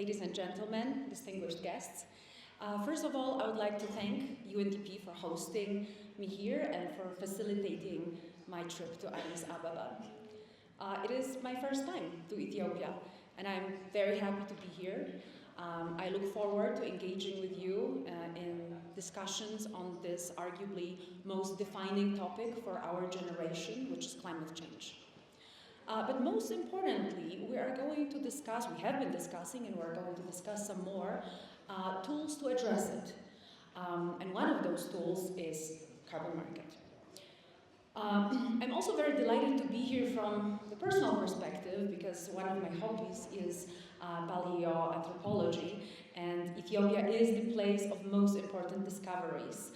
ladies and gentlemen, distinguished guests. First of all, I would like to thank UNDP for hosting me here and for facilitating my trip to Addis Ababa. It is my first time to Ethiopia, and I'm very happy to be here. I look forward to engaging with you in discussions on this arguably most defining topic for our generation, which is climate change. But most importantly, we have been discussing, and we're going to discuss some more tools to address it. And one of those tools is carbon market. I'm also very delighted to be here from the personal perspective because one of my hobbies is paleoanthropology, and Ethiopia is the place of most important discoveries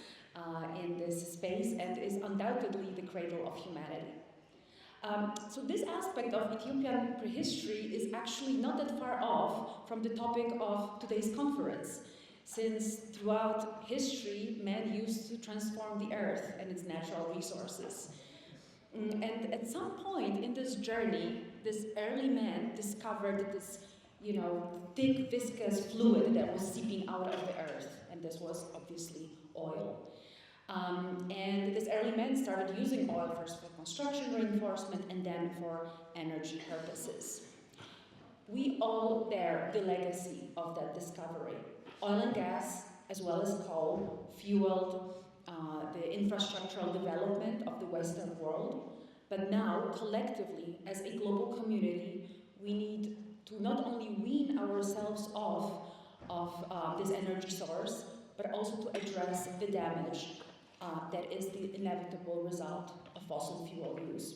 in this space and is undoubtedly the cradle of humanity. So this aspect of Ethiopian prehistory is actually not that far off from the topic of today's conference, since throughout history, man used to transform the earth and its natural resources. And at some point in this journey, this early man discovered this, thick, viscous fluid that was seeping out of the earth, and this was obviously oil. And this early man started using oil first for construction reinforcement and then for energy purposes. We all bear the legacy of that discovery. Oil and gas, as well as coal, fueled the infrastructural development of the Western world. But now, collectively, as a global community, we need to not only wean ourselves off of this energy source, but also to address the damage that is the inevitable result of fossil fuel use.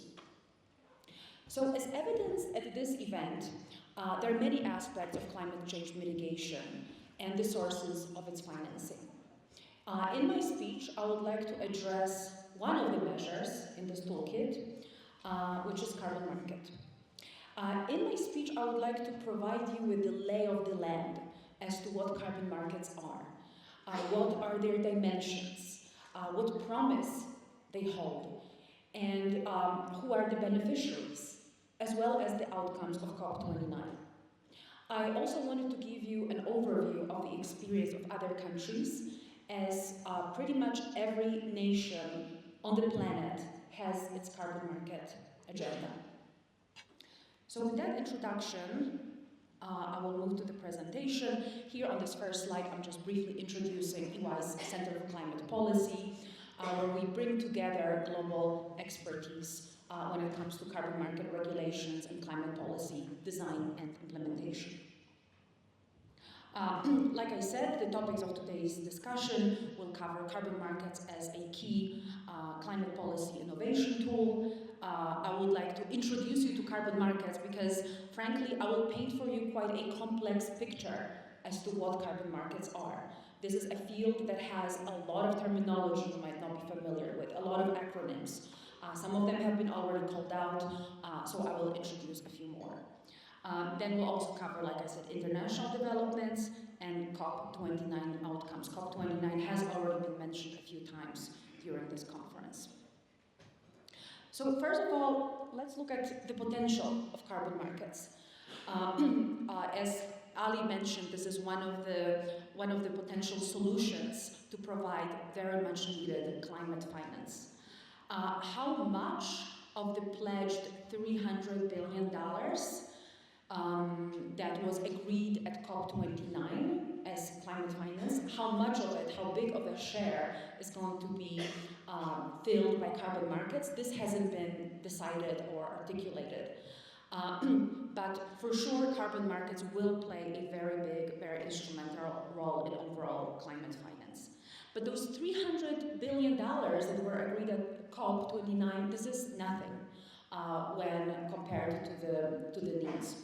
So, as evidenced at this event, there are many aspects of climate change mitigation and the sources of its financing. In my speech, I would like to address one of the measures in this toolkit, which is carbon market. In my speech, I would like to provide you with the lay of the land as to what carbon markets are, what are their dimensions, what promise they hold, and who are the beneficiaries, as well as the outcomes of COP29. I also wanted to give you an overview of the experience of other countries, as pretty much every nation on the planet has its carbon market agenda. So with that introduction, I will move to the presentation. Here on this first slide, I'm just briefly introducing EY's Center for Climate Policy, where we bring together global expertise when it comes to carbon market regulations and climate policy design and implementation. Like I said, the topics of today's discussion will cover carbon markets as a key climate policy innovation tool. I would like to introduce you to carbon markets because, frankly, I will paint for you quite a complex picture as to what carbon markets are. This is a field that has a lot of terminology you might not be familiar with, a lot of acronyms. Some of them have been already called out, so I will introduce a few more. Then we'll also cover, like I said, international developments and COP29 outcomes. COP29 has already been mentioned a few times during this conference. So first of all, let's look at the potential of carbon markets. As Ali mentioned, this is one of the potential solutions to provide very much needed climate finance. How much of the pledged $300 billion that was agreed at COP29 as climate finance, how much of it, how big of a share is going to be filled by carbon markets? This hasn't been decided or articulated. But for sure, carbon markets will play a very big, very instrumental role in overall climate finance. But those $300 billion that were agreed at COP29, this is nothing when compared to the needs.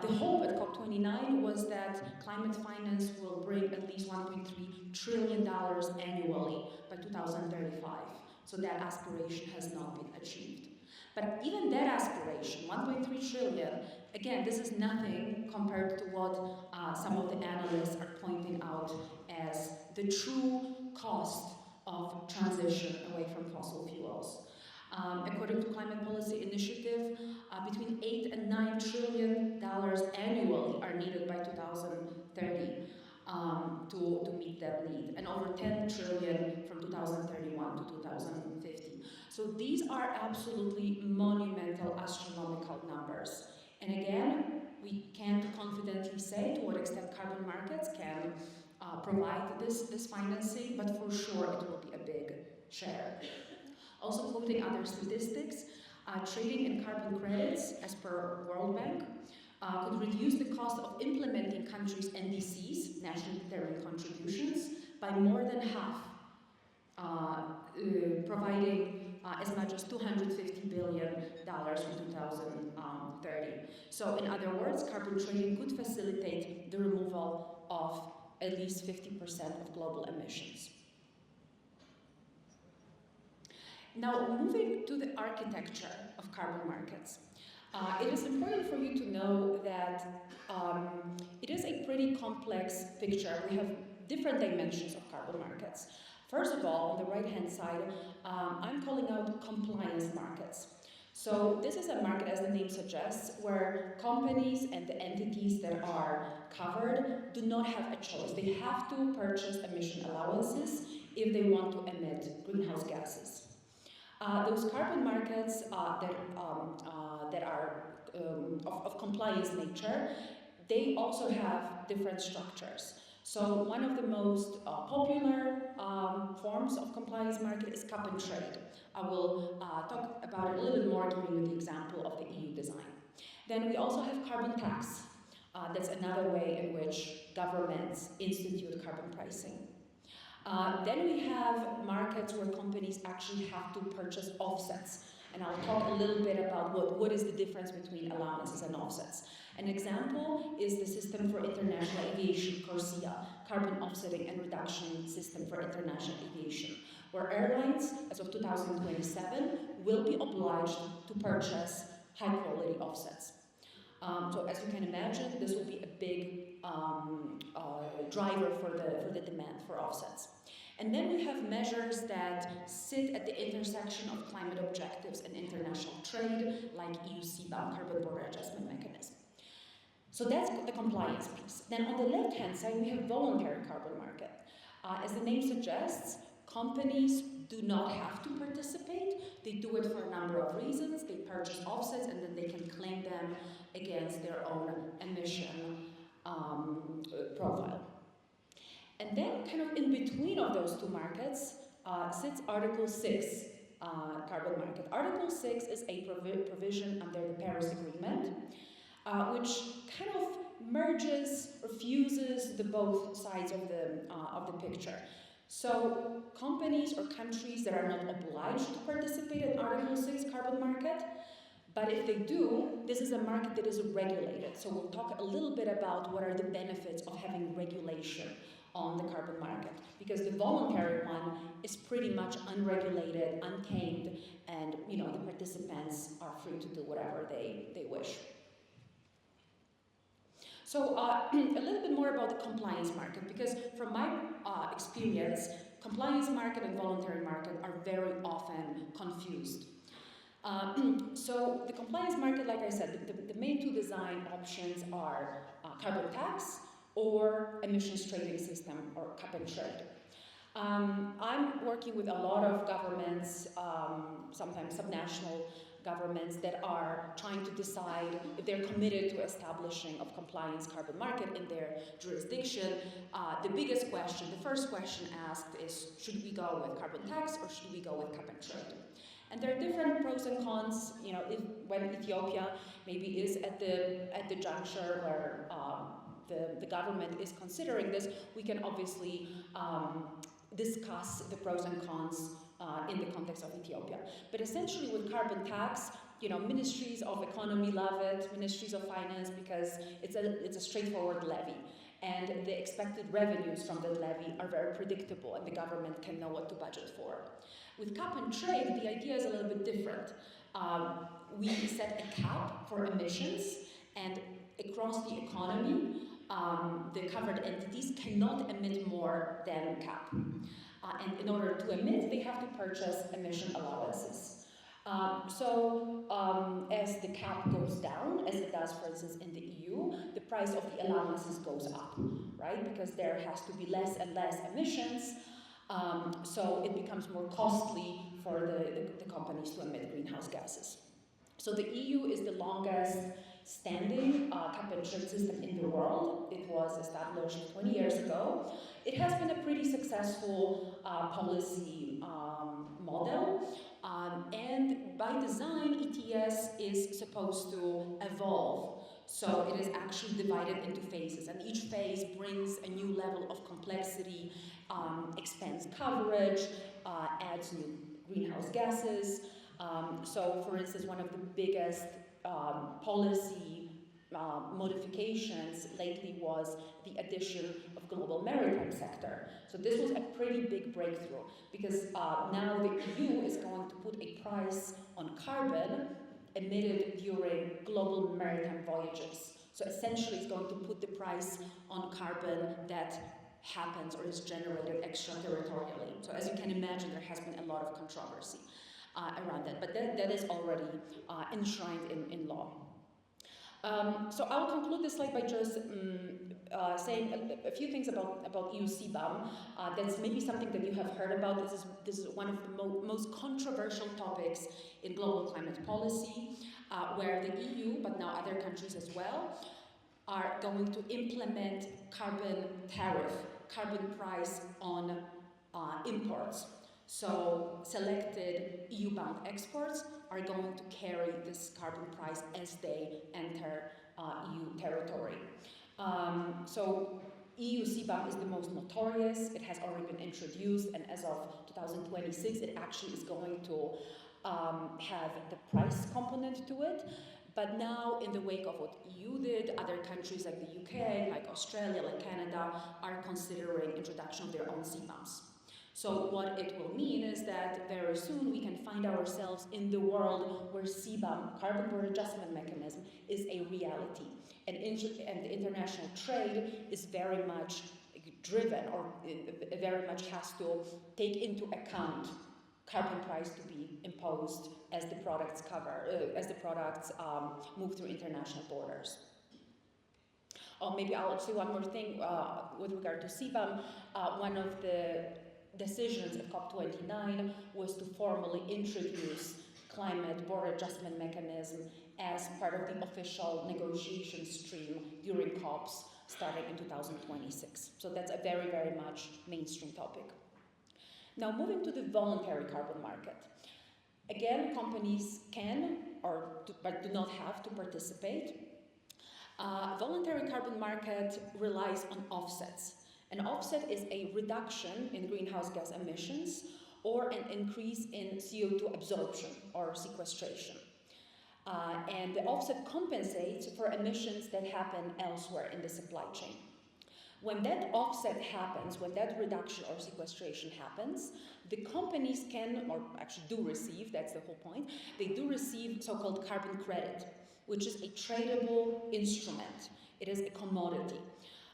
The hope at COP29 was that climate finance will bring at least $1.3 trillion annually by 2035. So that aspiration has not been achieved. But even that aspiration, 1.3 trillion, again, this is nothing compared to what some of the analysts are pointing out as the true cost of transition away from fossil fuels. According to Climate Policy Initiative, between $8 and $9 trillion annually are needed by 2030 to meet that need, and over 10 trillion from 2031 to 2050. So these are absolutely monumental astronomical numbers. And again, we can't confidently say to what extent carbon markets can provide this financing, but for sure it will be a big share. Also quoting other statistics, trading in carbon credits, as per World Bank, could reduce the cost of implementing countries' NDCs, nationally determined contributions, by more than half, providing as much as $250 billion in 2030. So in other words, carbon trading could facilitate the removal of at least 50% of global emissions. Now, moving to the architecture of carbon markets. It is important for you to know that it is a pretty complex picture. We have different dimensions of carbon markets. First of all, on the right-hand side, I'm calling out compliance markets. So this is a market, as the name suggests, where companies and the entities that are covered do not have a choice. They have to purchase emission allowances if they want to emit greenhouse gases. Those carbon markets that are of compliance nature, they also have different structures. So one of the most popular forms of compliance market is cap and trade. I will talk about it a little bit more, giving you the example of the EU design. Then we also have carbon tax. That's another way in which governments institute carbon pricing. Then we have markets where companies actually have to purchase offsets. And I'll talk a little bit about what is the difference between allowances and offsets. An example is the System for International Aviation, CORSIA, Carbon Offsetting and Reduction System for International Aviation, where airlines, as of 2027, will be obliged to purchase high-quality offsets. So as you can imagine, this will be a big driver for the demand for offsets. And then we have measures that sit at the intersection of climate objectives and international trade, like EU CBAM, Carbon Border Adjustment Mechanism. So that's the compliance piece. Then on the left-hand side, we have voluntary carbon market. As the name suggests, companies do not have to participate. They do it for a number of reasons. They purchase offsets and then they can claim them against their own emission profile. And then kind of in between of those two markets sits Article 6 carbon market. Article 6 is a provision under the Paris Agreement, which kind of merges or fuses the both sides of the picture. So companies or countries that are not obliged to participate in Article 6 carbon market, but if they do, this is a market that is regulated. So we'll talk a little bit about what are the benefits of having regulation on the carbon market, because the voluntary one is pretty much unregulated, untamed, and the participants are free to do whatever they wish. So a little bit more about the compliance market, because from my experience, compliance market and voluntary market are very often confused. So the compliance market, like I said, the main two design options are carbon tax or emissions trading system, or cap and trade. I'm working with a lot of governments, sometimes subnational governments, that are trying to decide if they're committed to establishing of compliance carbon market in their jurisdiction. The biggest question, the first question asked is, should we go with carbon tax or should we go with cap and trade? And there are different pros and cons. When Ethiopia maybe is at the juncture where the government is considering this, we can obviously discuss the pros and cons in the context of Ethiopia. But essentially with carbon tax, ministries of economy love it, ministries of finance, because it's a straightforward levy. And the expected revenues from the levy are very predictable, and the government can know what to budget for. With cap and trade, the idea is a little bit different. We set a cap for emissions, and across the economy, the covered entities cannot emit more than cap. And in order to emit, they have to purchase emission allowances. As the cap goes down, as it does, for instance, in the EU, the price of the allowances goes up, right? Because there has to be less and less emissions, so it becomes more costly for the companies to emit greenhouse gases. So the EU is the longest standing cap and trade system in the world. It was established 20 years ago. It has been a pretty successful policy model, and by design, ETS is supposed to evolve. So it is actually divided into phases, and each phase brings a new level of complexity, expands coverage, adds new greenhouse gases. So, for instance, one of the biggest policy modifications lately was the addition of global maritime sector. So this was a pretty big breakthrough, because now the EU is going to put a price on carbon emitted during global maritime voyages. So essentially it's going to put the price on carbon that happens or is generated extraterritorially. So as you can imagine, there has been a lot of controversy around that, but that is already enshrined in law. So I'll conclude this slide by just saying a few things about EU CBAM. That's maybe something that you have heard about. This is one of the most controversial topics in global climate policy, where the EU, but now other countries as well, are going to implement carbon tariff, carbon price on imports. So selected EU-bound exports are going to carry this carbon price as they enter EU territory. So EU CBAM is the most notorious. It has already been introduced, and as of 2026, it actually is going to have the price component to it. But now, in the wake of what EU did, other countries like the UK, like Australia, like Canada, are considering introduction of their own CBAMs. So what it will mean is that very soon we can find ourselves in the world where CBAM, carbon border adjustment mechanism, is a reality. And international trade is very much driven, or very much has to take into account carbon price to be imposed as the products move through international borders. Oh, maybe I'll say one more thing with regard to CBAM. One of the decisions of COP29 was to formally introduce climate border adjustment mechanism as part of the official negotiation stream during COPs starting in 2026. So that's a very, very much mainstream topic. Now, moving to the voluntary carbon market. Again, companies can, but do not have to participate. Voluntary carbon market relies on offsets. An offset is a reduction in greenhouse gas emissions or an increase in CO2 absorption or sequestration. And the offset compensates for emissions that happen elsewhere in the supply chain. When that offset happens, when that reduction or sequestration happens, the companies can, or actually do receive, that's the whole point, they do receive so-called carbon credit, which is a tradable instrument. It is a commodity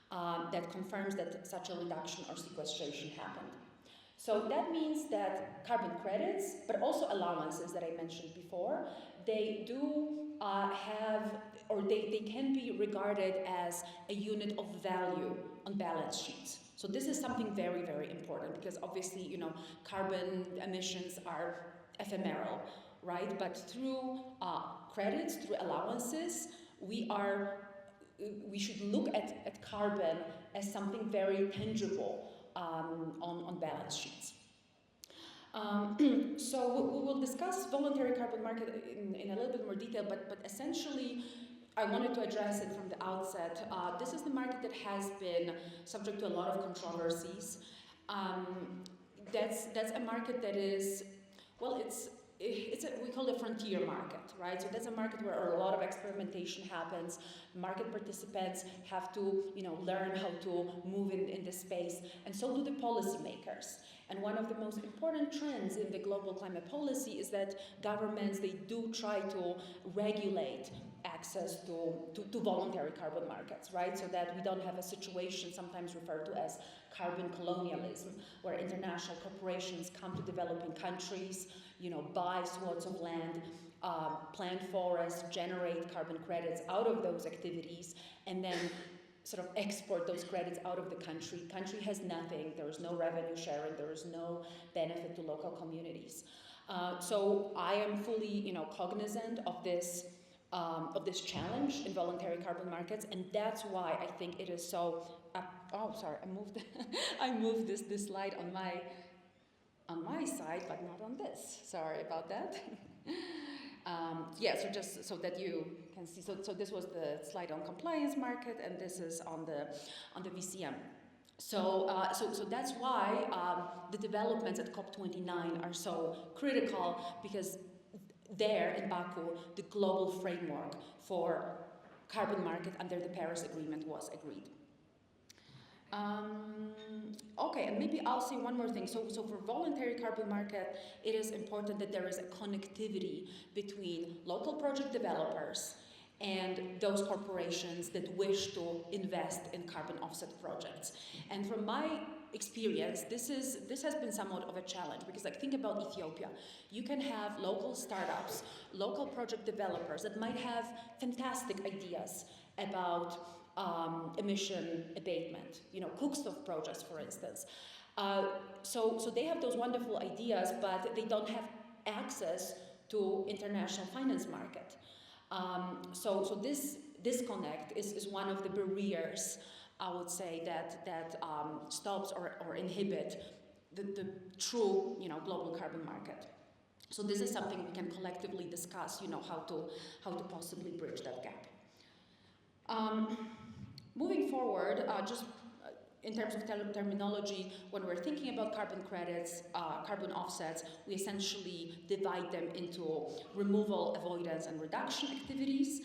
that confirms that such a reduction or sequestration happened. So that means that carbon credits, but also allowances that I mentioned before, they do have, or they can be regarded as a unit of value on balance sheets. So this is something very, very important, because obviously, you know, carbon emissions are ephemeral, right? But through credits, through allowances, we should look at carbon as something very tangible on balance sheets. So we will discuss voluntary carbon market in a little bit more detail, but essentially I wanted to address it from the outset. This is the market that has been subject to a lot of controversies. That's a market that is, well, we call it a frontier market, right? So that's a market where a lot of experimentation happens. Market participants have to, learn how to move in this space, and so do the policymakers. And one of the most important trends in the global climate policy is that governments, they do try to regulate access to voluntary carbon markets, right? So that we don't have a situation sometimes referred to as carbon colonialism, where international corporations come to developing countries, buy swaths of land, plant forests, generate carbon credits out of those activities, and then sort of export those credits out of the country. Country has nothing, there is no revenue sharing, there is no benefit to local communities. So I am fully, cognizant of this challenge in voluntary carbon markets, and that's why I think it is so. I moved this slide on my side, but not on this. Sorry about that. So just so that you can see, so this was the slide on compliance market, and this is on the VCM. So that's why the developments at COP29 are so critical, because there in Baku, the global framework for carbon market under the Paris Agreement was agreed. Okay, and maybe I'll say one more thing. So for voluntary carbon market, it is important that there is a connectivity between local project developers and those corporations that wish to invest in carbon offset projects. And from my experience, this has been somewhat of a challenge, because think about Ethiopia. You can have local startups, local project developers that might have fantastic ideas about emission abatement, cookstove projects, for instance. So they have those wonderful ideas, but they don't have access to international finance market. So this disconnect is one of the barriers, I would say, that stops or inhibit the true, global carbon market. So this is something we can collectively discuss, how to possibly bridge that gap. Moving forward, just in terms of terminology, when we're thinking about carbon credits, carbon offsets, we essentially divide them into removal, avoidance, and reduction activities.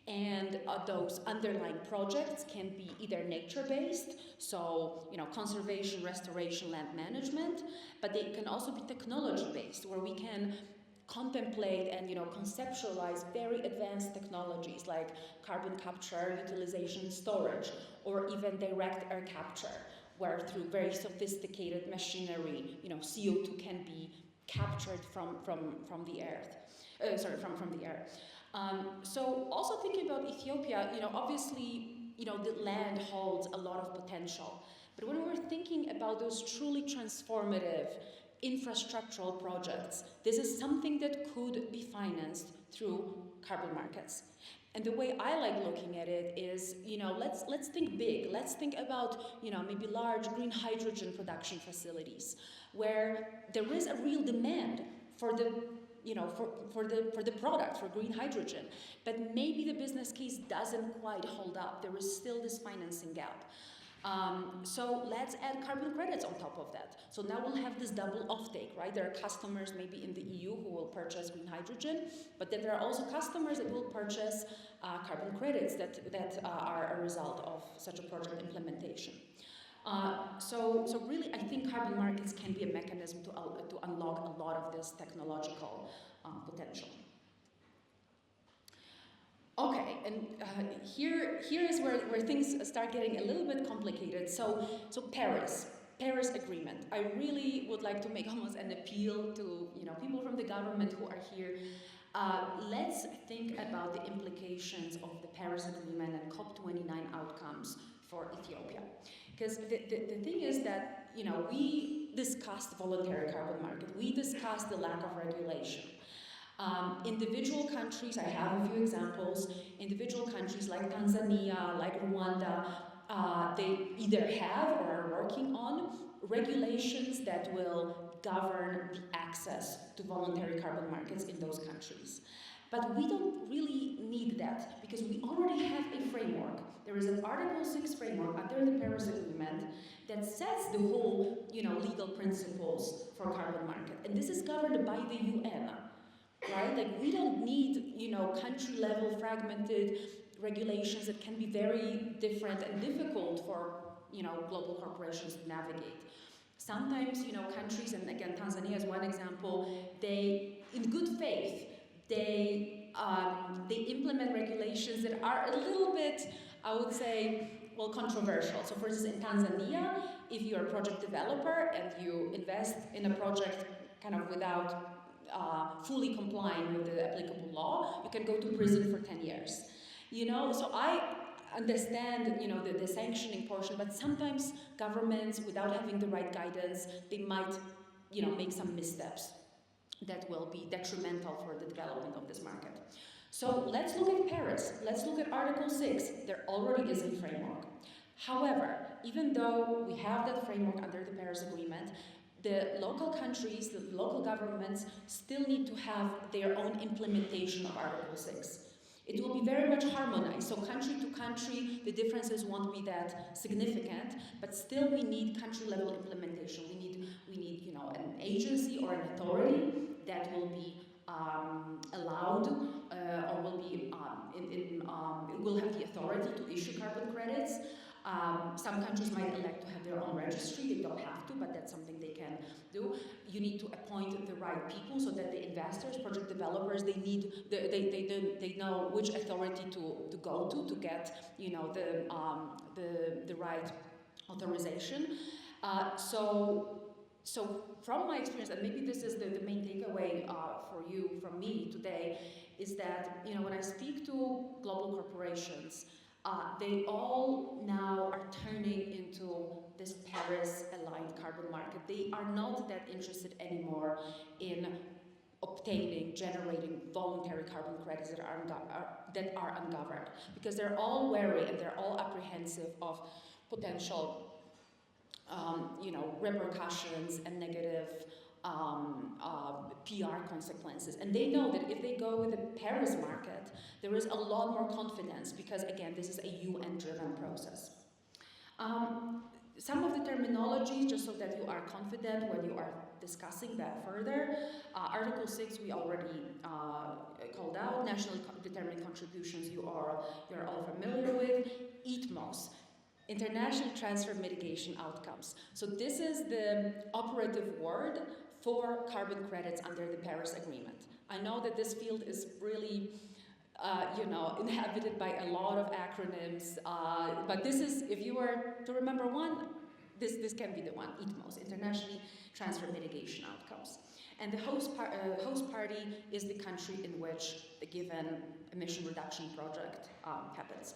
And those underlying projects can be either nature-based, so conservation, restoration, land management, but they can also be technology-based, where we can contemplate and conceptualize very advanced technologies like carbon capture, utilization, storage, or even direct air capture, where through very sophisticated machinery, CO2 can be captured from the earth. From the air. So also thinking about Ethiopia, obviously, the land holds a lot of potential. But when we're thinking about those truly transformative infrastructural projects, this is something that could be financed through carbon markets. And the way I like looking at it is, let's think big. Let's think about, maybe large green hydrogen production facilities, where there is a real demand for the for the product, for green hydrogen, but maybe the business case doesn't quite hold up. There is still this financing gap. So let's add carbon credits on top of that. So now we'll have this double offtake, right? There are customers maybe in the EU who will purchase green hydrogen, but then there are also customers that will purchase carbon credits that are a result of such a project implementation. So really, I think carbon markets can be a mechanism to unlock a lot of this technological potential. Okay, and here is where things start getting a little bit complicated. So Paris Agreement. I really would like to make almost an appeal to people from the government who are here. Let's think about the implications of the Paris Agreement and COP29 outcomes for Ethiopia. Because the thing is that we discussed voluntary carbon market. We discussed the lack of regulation. Individual countries, I have a few examples, individual countries like Tanzania, like Rwanda, they either have or are working on regulations that will govern the access to voluntary carbon markets in those countries. But we don't really need that, because we already have a framework. There is an Article 6 framework under the Paris Agreement that sets the whole legal principles for carbon market. And this is governed by the UN. Right? We don't need, country-level fragmented regulations that can be very different and difficult for, global corporations to navigate. Sometimes, countries, and again, Tanzania is one example, they, in good faith, they implement regulations that are a little bit, I would say, well, controversial. So for instance, in Tanzania, if you're a project developer and you invest in a project kind of without fully complying with the applicable law, you can go to prison for 10 years. So I understand, the sanctioning portion, but sometimes governments, without having the right guidance, they might, make some missteps that will be detrimental for the development of this market. So let's look at Paris. Let's look at Article 6. There already is a framework. However, even though we have that framework under the Paris Agreement, the local countries, the local governments still need to have their own implementation of Article 6. It will be very much harmonized, so country to country, the differences won't be that significant, but still we need country-level implementation. We need, an agency or an authority that will be allowed or will be will have the authority to issue carbon credits. Some countries might elect to have their own registry. They don't have to, but that's something they can do. You need to appoint the right people so that the investors, project developers, they know which authority to go to get the right authorization. So from my experience, and maybe this is the main takeaway from me today, is that when I speak to global corporations, they all now are turning into this Paris-aligned carbon market. They are not that interested anymore in generating voluntary carbon credits that are ungoverned, because they're all wary and they're all apprehensive of potential repercussions and negative PR consequences. And they know that if they go with the Paris market, there is a lot more confidence, because again, this is a UN-driven process. Some of the terminology, just so that you are confident when you are discussing that further. Article 6 we already called out. Nationally determined contributions you're all familiar with. ITMOs. International Transfer Mitigation Outcomes. So this is the operative word for carbon credits under the Paris Agreement. I know that this field is really, inhabited by a lot of acronyms, but this is, if you were to remember one, this can be the one, ITMOs, Internationally Transfer Mitigation Outcomes. And the host party is the country in which the given emission reduction project happens.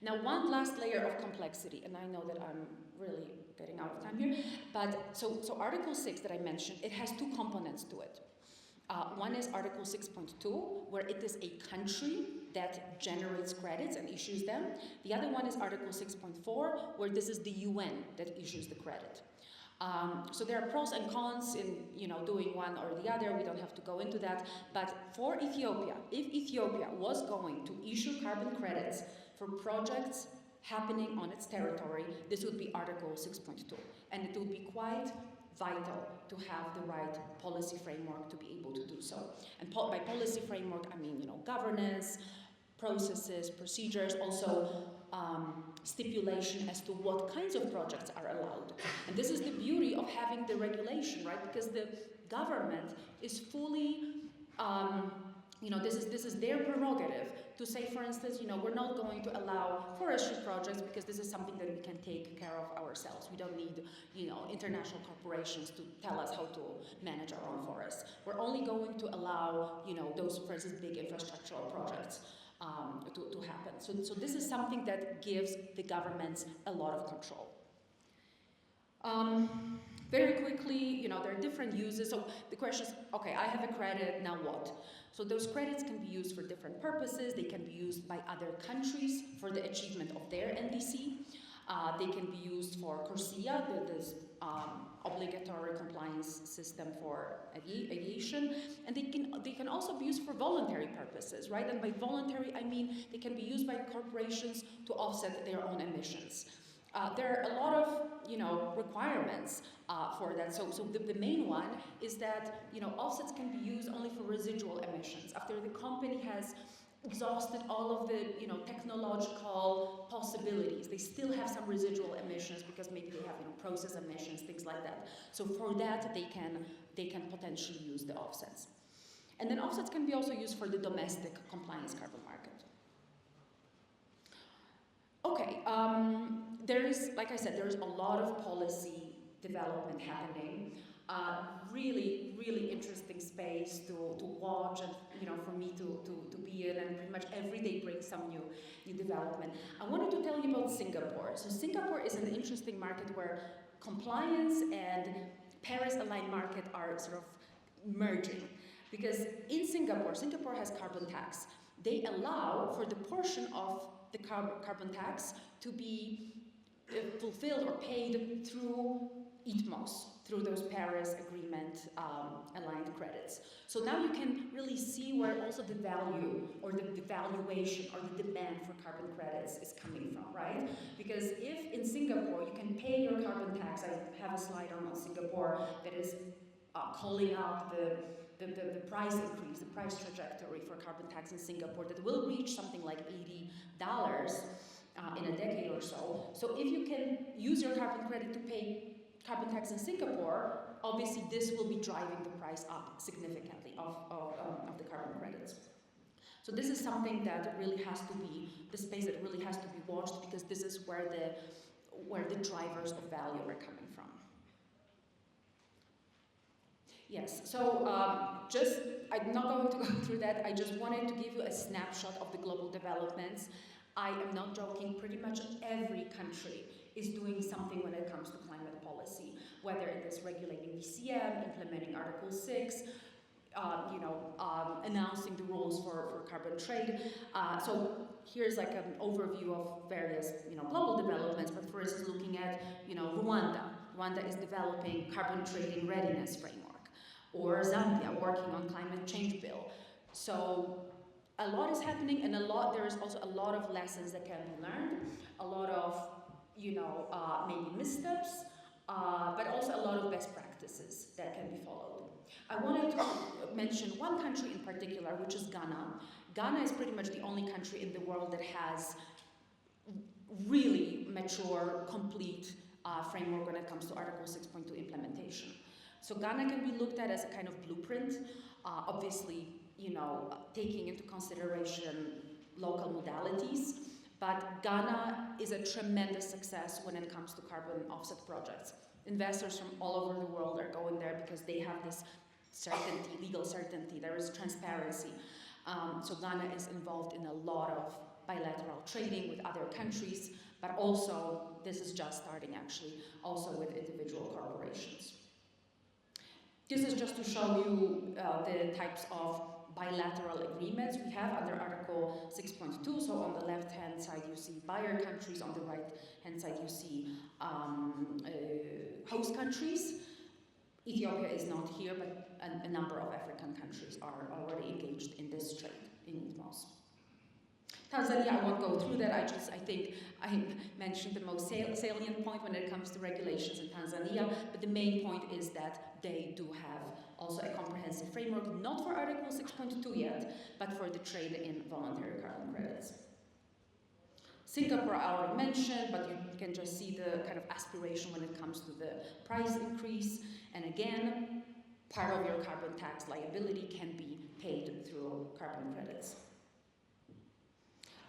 Now, one last layer of complexity, and I know that I'm really getting out of time here, but so Article 6 that I mentioned, it has two components to it. One is Article 6.2, where it is a country that generates credits and issues them. The other one is Article 6.4, where this is the UN that issues the credit. So there are pros and cons in doing one or the other. We don't have to go into that. But for Ethiopia, if Ethiopia was going to issue carbon credits for projects happening on its territory, this would be Article 6.2. And it would be quite vital to have the right policy framework to be able to do so. And by policy framework, I mean, governance, processes, procedures, also stipulation as to what kinds of projects are allowed. And this is the beauty of having the regulation, right? Because the government is fully, this is their prerogative to say, for instance, we're not going to allow forestry projects because this is something that we can take care of ourselves. We don't need, international corporations to tell us how to manage our own forests. We're only going to allow, those, for instance, big infrastructural projects to happen. So this is something that gives the governments a lot of control. Very quickly, there are different uses. So the question is, okay, I have a credit, now what? So those credits can be used for different purposes. They can be used by other countries for the achievement of their NDC. They can be used for CORSIA, this obligatory compliance system for aviation, and they can also be used for voluntary purposes, right? And by voluntary, I mean they can be used by corporations to offset their own emissions. There are a lot of requirements for that. So the main one is that offsets can be used only for residual emissions. After the company has exhausted all of the technological possibilities. They still have some residual emissions because maybe they have process emissions, things like that. So for that, they can potentially use the offsets. And then offsets can be also used for the domestic compliance carbon market. Okay, like I said, there's a lot of policy development happening. Really, really interesting space to watch and for me to be in, and pretty much every day brings some new development. I wanted to tell you about Singapore. So Singapore is an interesting market where compliance and Paris-aligned market are sort of merging. Because in Singapore has carbon tax. They allow for the portion of the carbon tax to be fulfilled or paid through ITMOs, through those Paris Agreement aligned credits. So now you can really see where also the value or the valuation or the demand for carbon credits is coming from, right? Because if in Singapore you can pay your carbon tax, I have a slide on Singapore that is calling out the price increase, the price trajectory for carbon tax in Singapore that will reach something like $80 in a decade or so. So if you can use your carbon credit to pay carbon tax in Singapore, obviously this will be driving the price up significantly of the carbon credits. So this is something that really has to be, the space that really has to be watched, because this is where the drivers of value are coming from. Yes, so I'm not going to go through that. I just wanted to give you a snapshot of the global developments. I am not joking, pretty much every country is doing something when it comes to climate policy, whether it is regulating VCM, implementing Article 6, announcing the rules for carbon trade. So here's like an overview of various global developments, but for instance, looking at Rwanda. Rwanda is developing carbon trading readiness framework. Or Zambia working on climate change bill. So a lot is happening, and there is also a lot of lessons that can be learned, a lot of maybe missteps, but also a lot of best practices that can be followed. I wanted to mention one country in particular, which is Ghana. Ghana is pretty much the only country in the world that has really mature, complete framework when it comes to Article 6.2 implementation. So Ghana can be looked at as a kind of blueprint, obviously, taking into consideration local modalities, but Ghana is a tremendous success when it comes to carbon offset projects. Investors from all over the world are going there because they have this certainty, legal certainty, there is transparency. So Ghana is involved in a lot of bilateral trading with other countries, but also, this is just starting actually, also with individual corporations. This is just to show you the types of bilateral agreements we have under Article 6.2. So on the left-hand side, you see buyer countries. On the right-hand side, you see host countries. Ethiopia is not here, but a number of African countries are already engaged in this trade in ITMOS. Tanzania, I won't go through that. I think I mentioned the most salient point when it comes to regulations in Tanzania, but the main point is that they do have also a comprehensive framework, not for Article 6.2 yet, but for the trade in voluntary carbon credits. Singapore I already mentioned, but you can just see the kind of aspiration when it comes to the price increase. And again, part of your carbon tax liability can be paid through carbon credits.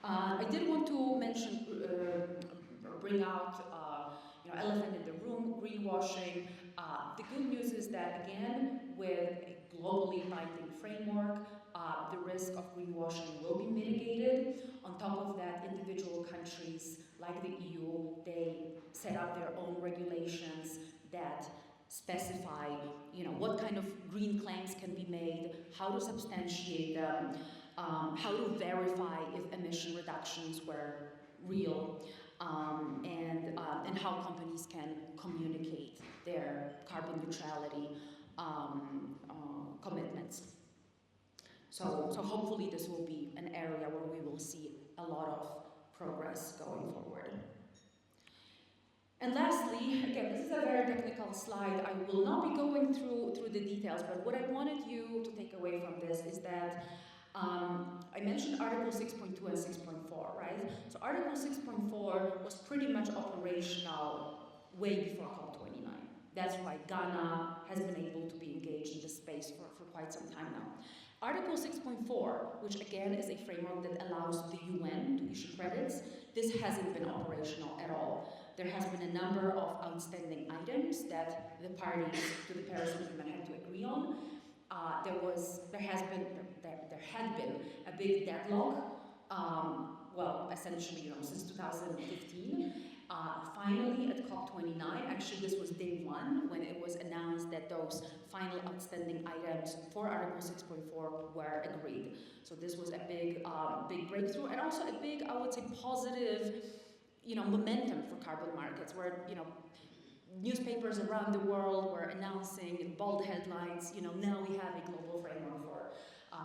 I did want to mention, bring out, elephant in the room, greenwashing. The good news is that, again, with a globally binding framework, the risk of greenwashing will be mitigated. On top of that, individual countries like the EU, they set up their own regulations that specify, what kind of green claims can be made, how to substantiate them, how to verify if emission reductions were real, and how companies can communicate their carbon neutrality commitments. So hopefully this will be an area where we will see a lot of progress going forward. And lastly, again, this is a very technical slide. I will not be going through the details, but what I wanted you to take away from this is that I mentioned Article 6.2 and 6.4, right? So Article 6.4 was pretty much operational way before COP29. That's why Ghana has been able to be engaged in this space for quite some time now. Article 6.4, which again is a framework that allows the UN to issue credits, this hasn't been operational at all. There has been a number of outstanding items that the parties to the Paris Agreement had to agree on. There had been a big deadlock. Well, essentially, since 2015. Finally, at COP29, actually this was day one when it was announced that those final outstanding items for Article 6.4 were agreed. So this was a big breakthrough, and also a big, I would say, positive, momentum for carbon markets, where newspapers around the world were announcing in bold headlines, now we have a global framework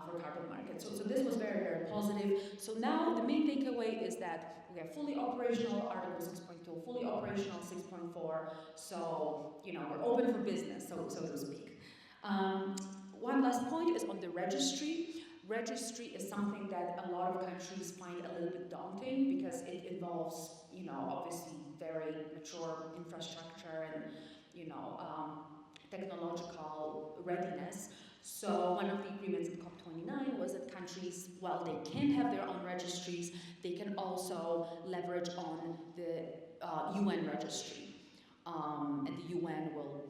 for carbon markets. So this was very, very positive. So now the main takeaway is that we have fully operational Article 6.2, fully operational 6.4. So we're open for business, so to speak. One last point is on the registry. Registry is something that a lot of countries find a little bit daunting because it involves, obviously very mature infrastructure and, technological readiness. So one of the agreements in COP29 was that countries, while they can have their own registries, they can also leverage on the UN registry. And the UN will,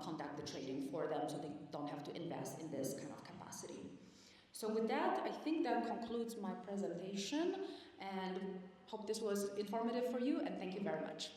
conduct the trading for them, so they don't have to invest in this kind of capacity. So with that, I think that concludes my presentation, and hope this was informative for you, and thank you very much.